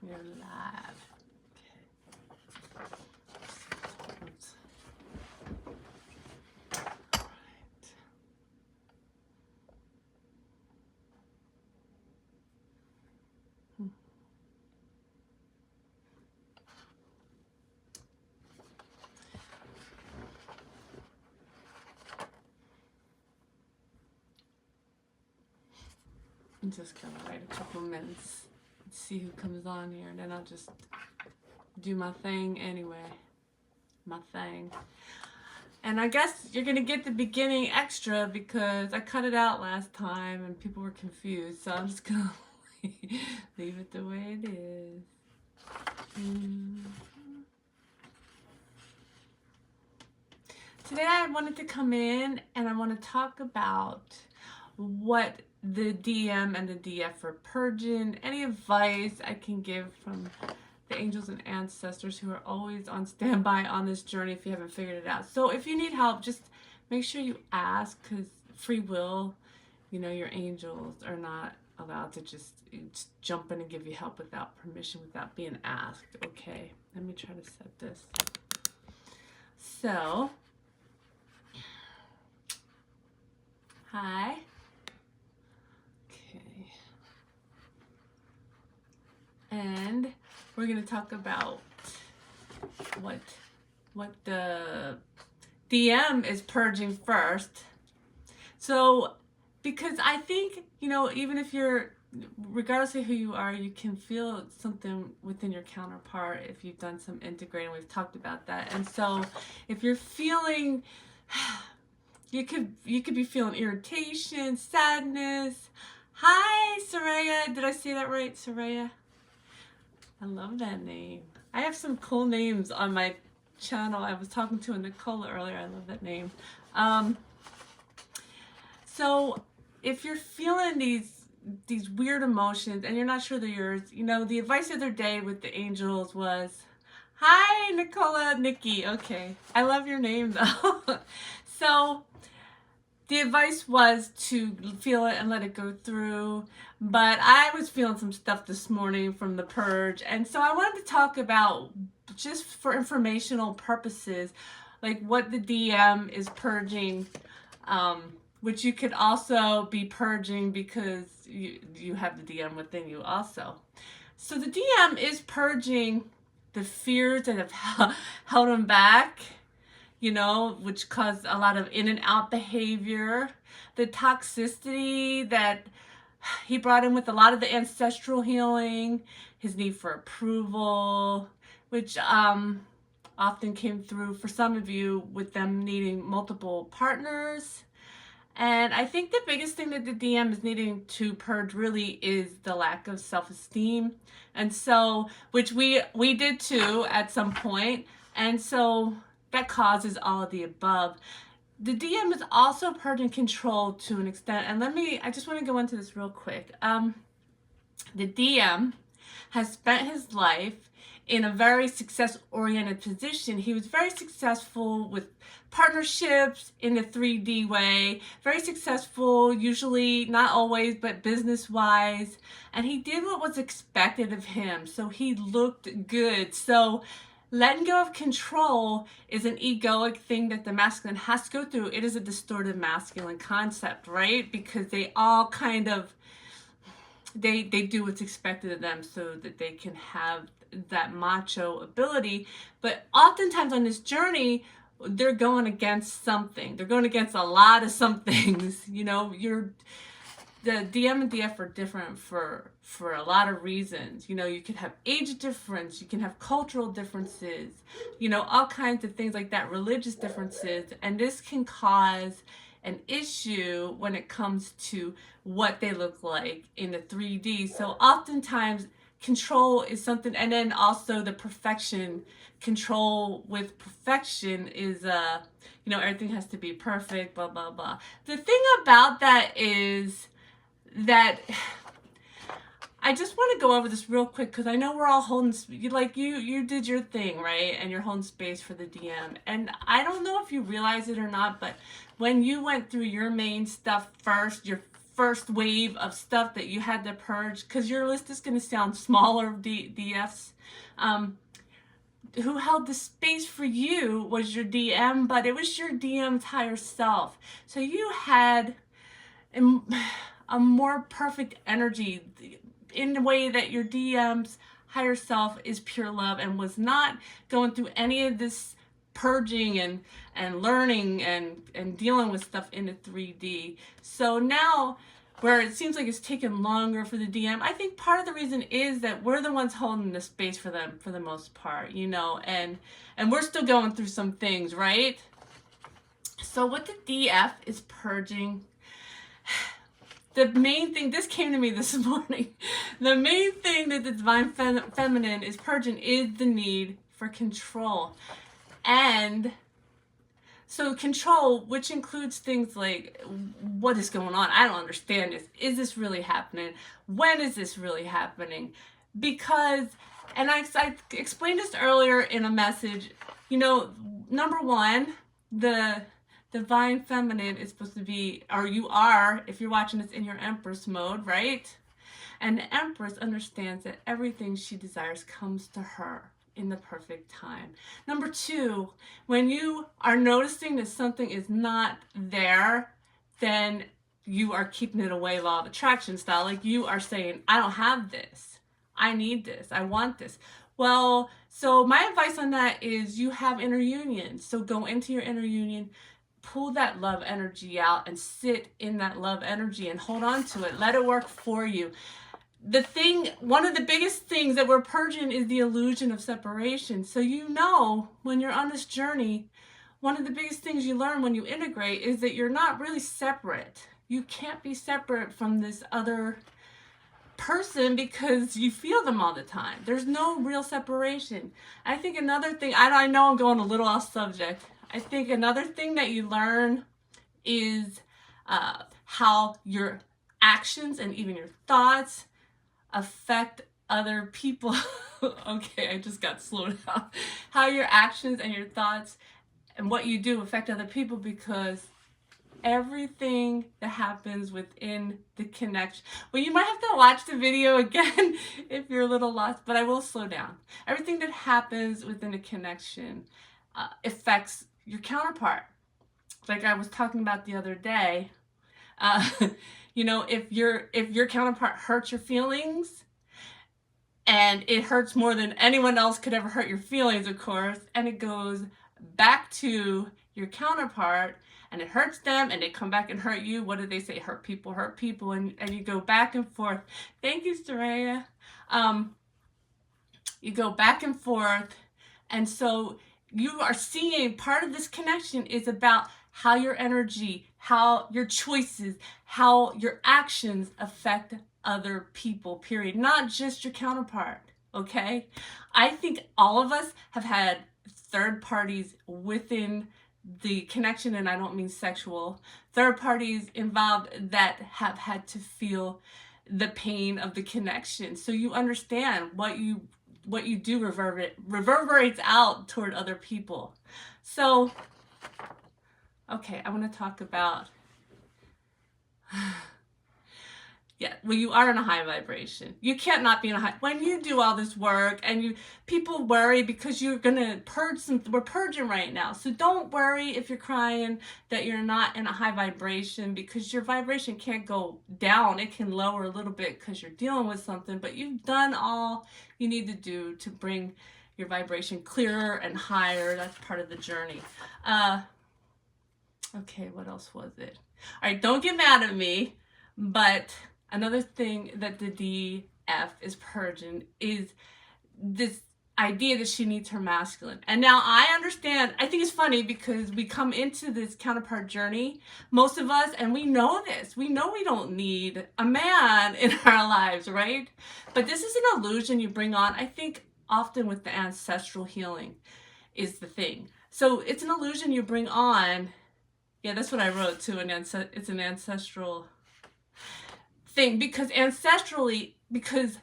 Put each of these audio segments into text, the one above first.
You're live. Okay. Oops. All right. I'm just gonna wait a couple minutes and see who comes on here, and then I'll just do my thing anyway. My thing. And I guess you're gonna get the beginning extra because I cut it out last time and people were confused. So I'm just gonna leave it the way it is. Today I wanted to come in and I want to talk about what the DM and the DF are purging, any advice I can give from the angels and ancestors who are always on standby on this journey if you haven't figured it out. So if you need help, just make sure you ask, because free will, you know, your angels are not allowed to just jump in and give you help without permission, without being asked. Okay, let me try to set this. So, hi. Okay. And we're going to talk about what the DM is purging first. So, because I think, you know, even if you're, regardless of who you are, you can feel something within your counterpart if you've done some integrating. We've talked about that. And so if you're feeling, you could be feeling irritation, sadness. Hi, Soraya. Did I say that right, Soraya? I love that name. I have some cool names on my channel. I was talking to Nicola earlier. I love that name. So if you're feeling these weird emotions and you're not sure they're yours, you know, the advice the other day with the angels was, hi, Nicola, Nikki. Okay. I love your name though. So the advice was to feel it and let it go through. But I was feeling some stuff this morning from the purge. And so I wanted to talk about, just for informational purposes, like what the DM is purging, which you could also be purging because you have the DM within you also. So the DM is purging the fears that have held him back, you know, which caused a lot of in and out behavior, the toxicity that he brought in with a lot of the ancestral healing, his need for approval, which often came through for some of you with them needing multiple partners. And I think the biggest thing that the DM is needing to purge really is the lack of self-esteem. And so, which we did too at some point. And so that causes all of the above. The DM is also purging control to an extent. And I just want to go into this real quick. The DM has spent his life in a very success-oriented position. He was very successful with partnerships in the 3D way, very successful, usually, not always, but business-wise. And he did what was expected of him, so he looked good. So letting go of control is an egoic thing that the masculine has to go through. It is a distorted masculine concept, right? Because they all kind of, they do what's expected of them so that they can have that macho ability. But oftentimes on this journey, they're going against something. They're going against a lot of some things. You know, the DM and DF are different for a lot of reasons. You know, you could have age difference, you can have cultural differences, you know, all kinds of things like that, religious differences, and this can cause an issue when it comes to what they look like in the 3D. So oftentimes control is something, and then also the perfection, control with perfection is, you know, everything has to be perfect, blah, blah, blah. The thing about that is that I just want to go over this real quick because I know we're all holding, like you did your thing, right? And you're holding space for the DM. And I don't know if you realize it or not, but when you went through your main stuff first, your first wave of stuff that you had to purge, because your list is going to sound smaller of DFs. Who held the space for you was your DM, but it was your DM's higher self. So you had a more perfect energy in the way that your DM's higher self is pure love and was not going through any of this purging and learning and dealing with stuff in a 3D. So now, where it seems like it's taken longer for the DM, I think part of the reason is that we're the ones holding the space for them for the most part, you know, and we're still going through some things, right? So what the DF is purging, the main thing, this came to me this morning, the main thing that the Divine Feminine is purging is the need for control. And so control, which includes things like, what is going on? I don't understand this. Is this really happening? When is this really happening? Because, and I explained this earlier in a message, you know, number one, the Divine Feminine is supposed to be, or you are, if you're watching this, in your Empress mode, right? And the Empress understands that everything she desires comes to her in the perfect time. Number two, when you are noticing that something is not there, then you are keeping it away, law of attraction style. Like you are saying, I don't have this. I need this. I want this. Well, so my advice on that is you have inner union. So go into your inner union, pull that love energy out and sit in that love energy and hold on to it. Let it work for you. The thing, one of the biggest things that we're purging is the illusion of separation. So you know, when you're on this journey, one of the biggest things you learn when you integrate is that you're not really separate. You can't be separate from this other person because you feel them all the time. There's no real separation. I think another thing, I know I'm going a little off subject. I think another thing that you learn is how your actions and even your thoughts affect other people. Okay, I just got slowed down. How your actions and your thoughts and what you do affect other people, because everything that happens within the connection, well, you might have to watch the video again if you're a little lost, but I will slow down. Everything that happens within a connection affects your counterpart. Like I was talking about the other day, you know, if your counterpart hurts your feelings, and it hurts more than anyone else could ever hurt your feelings, of course, and it goes back to your counterpart, and it hurts them, and they come back and hurt you. What did they say? Hurt people, and you go back and forth. Thank you, Soraya. You go back and forth, and so you are seeing part of this connection is about how your energy, how your choices, how your actions affect other people, period. Not just your counterpart, okay? I think all of us have had third parties within the connection, and I don't mean sexual, third parties involved that have had to feel the pain of the connection. So you understand what you do reverberates out toward other people. So, okay, I want to talk about, yeah, well, you are in a high vibration. You can't not be in a high, when you do all this work and people worry because you're going to purge we're purging right now. So don't worry if you're crying that you're not in a high vibration, because your vibration can't go down. It can lower a little bit because you're dealing with something, but you've done all you need to do to bring your vibration clearer and higher. That's part of the journey. Okay, what else was it? All right, don't get mad at me, but another thing that the DF is purging is this idea that she needs her masculine. And now I understand, I think it's funny because we come into this counterpart journey, most of us, and we know this. We know we don't need a man in our lives, right? But this is an illusion you bring on, I think, often with the ancestral healing is the thing. So it's an illusion you bring on. Yeah, that's what I wrote too. It's an ancestral thing, because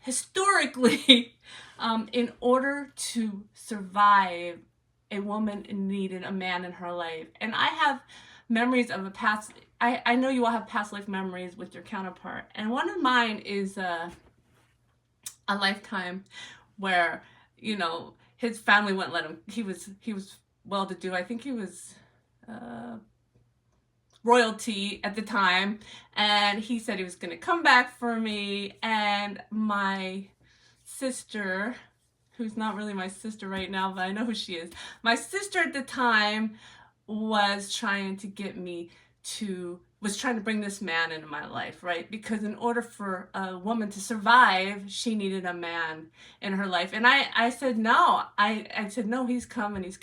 historically, in order to survive, a woman needed a man in her life. And I have memories of a past, I know you all have past life memories with your counterpart, and one of mine is a lifetime where, you know, his family wouldn't let him. He was well to do. I think he was royalty at the time, and he said he was going to come back for me. And my sister, who's not really my sister right now, but I know who she is, my sister at the time was trying to get me to was trying to bring this man into my life, right? Because in order for a woman to survive, she needed a man in her life. And I said no. I said no, he's coming,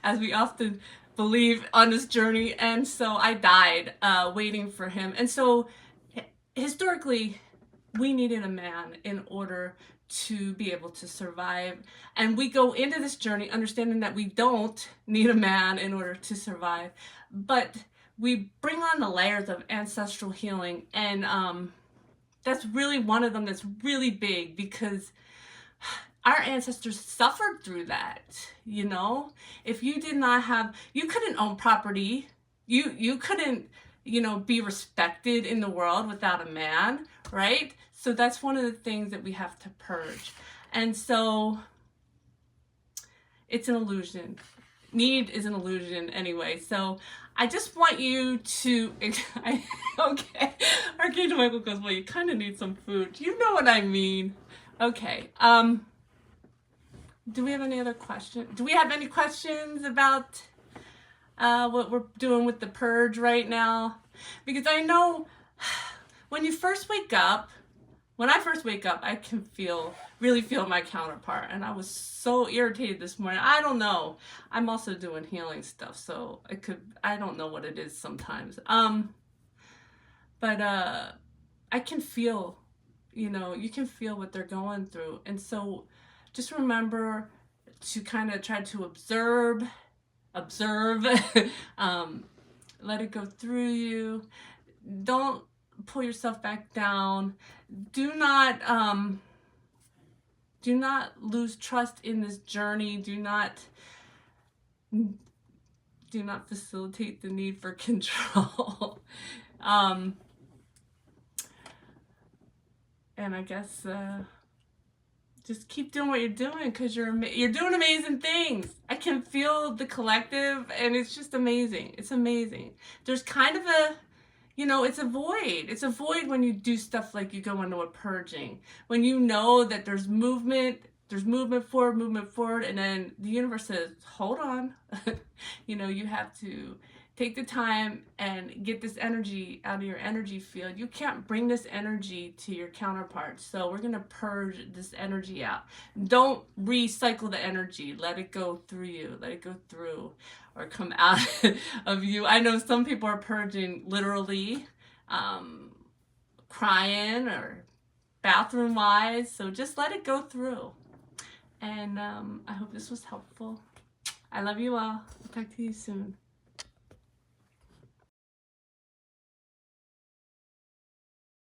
as we often believe on this journey. And so I died waiting for him. And so historically, we needed a man in order to be able to survive. And we go into this journey understanding that we don't need a man in order to survive. But we bring on the layers of ancestral healing, and that's really one of them that's really big, because our ancestors suffered through that. You know, if you did not have, you couldn't own property, you couldn't, you know, be respected in the world without a man, right? So that's one of the things that we have to purge. And so it's an illusion. Need is an illusion anyway. So I just want you to, okay. Archangel Michael goes, well, you kind of need some food. You know what I mean. Okay. Do we have any other questions? Do we have any questions about what we're doing with the purge right now? Because I know when you first wake up, when I first wake up, I can really feel my counterpart. And I was so irritated this morning. I don't know. I'm also doing healing stuff, so I don't know what it is sometimes. But I can feel, you know, you can feel what they're going through. And so just remember to kind of try to observe, let it go through you. Don't pull yourself back down. Do not lose trust in this journey. Do not facilitate the need for control. And I guess just keep doing what you're doing, because you're doing amazing things. I can feel the collective, and it's just amazing. It's amazing. There's kind of a, you know, it's a void. It's a void when you do stuff like you go into a purging. When you know that there's movement forward, and then the universe says, hold on. You know, you have to take the time and get this energy out of your energy field. You can't bring this energy to your counterparts. So we're going to purge this energy out. Don't recycle the energy. Let it go through you. Let it go through or come out of you. I know some people are purging literally, crying or bathroom wise. So just let it go through. And I hope this was helpful. I love you all. I'll talk to you soon.